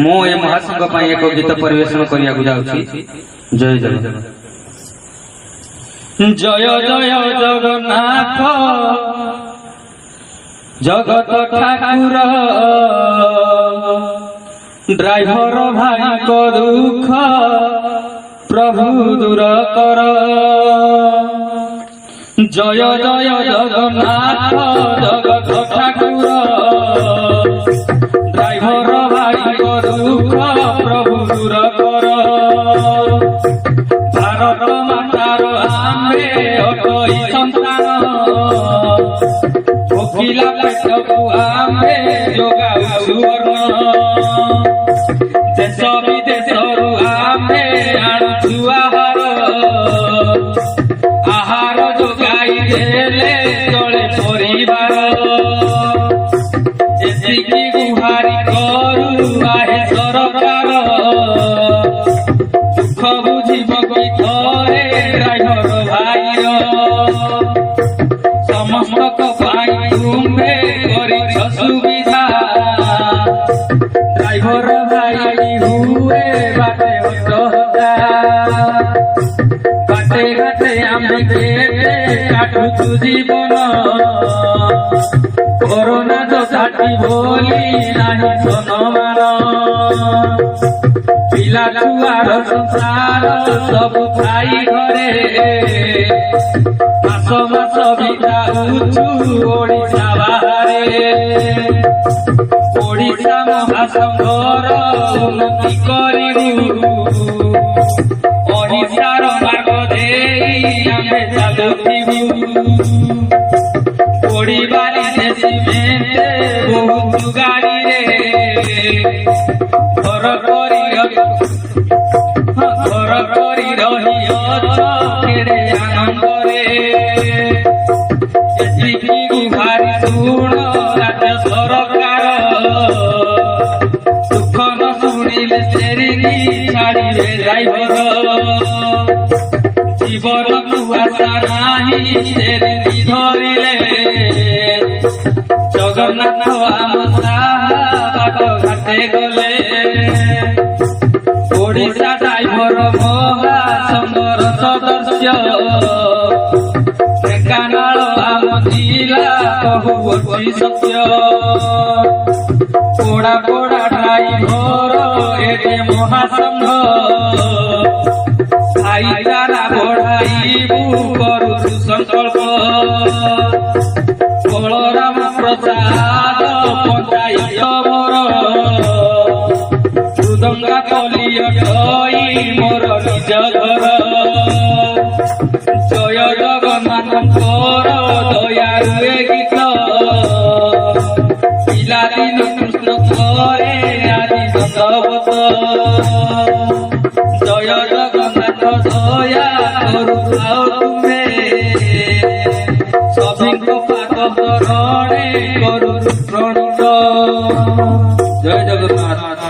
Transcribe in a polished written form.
मो ए महासंघ पाई एक गीत परिवेशन करिया जाउछि। जय जय जय जय जगन्नाथ जगत ठाकुर ड्राइवर भाई को दुख प्रभु दूर कर। जय जय जगन्नाथ जगत ठाकुर ड्राइवर भाई को दुख प्रभु दूर कर। भारत मातार आम्बे अटई संतान भोगिला पेटकु आम्बे जोगाउछु अन्न। देश विदेशरू आम्बे आणुछु आहार आहार जोगाई देले चले परिवार। एतिकी गुहारी करू आहे सरकार दुख बुझिब कि थरे ड्राइवर भाईर। समस्त पाई तुम्हे करिछ सुविधा ड्राइवर भाई हुए बाटे हता। बाटे घाटे आमे केटे काटुछु जीवन कोरोना जो साथी बोली नाही सनमान। पिला छुआर संसार सब खाई घरे मास मास बिताउछु ओडिशा बाहरे। ओडिशा महासंघर उन्नति करिबु ओडिशार माग देई आमे चालुथिबु। ओडिबारी सिमेंटे बहुत गाड़ी रे घर करी रही केड़े आनंद रे। एतिकी गुहारी सुण राज्य सरकार दुख न शुणिले तेरिकी छाड़िबे ड्राइवर। जीवन को आशा नाही तेरिकी धरिले जगन्नाथ आम बाट घाटे गले। ओडिशा ड्राइवर महासंघर सदस्य ढेंकानाल आम जिला कहुअछि सत्य। पोड़ा पोड़ा ड्राइवर एके महासंघ भाईचारा बढ़ाइबु करुछु संकल्प। बलराम प्रसाद पंचायत मोर मृदंगा कलिय ठई मोर निज घर। जय जगन्नाथଙ୍କର दयालु ए गीत पिलादिन कृष्ण करे आदि दंडवत। जय जगन्नाथ दया करुଥାଅ ତୁମେ सभिଙ୍କ पाक शरणे करुछु प्रणीत। जय जगन्नाथ।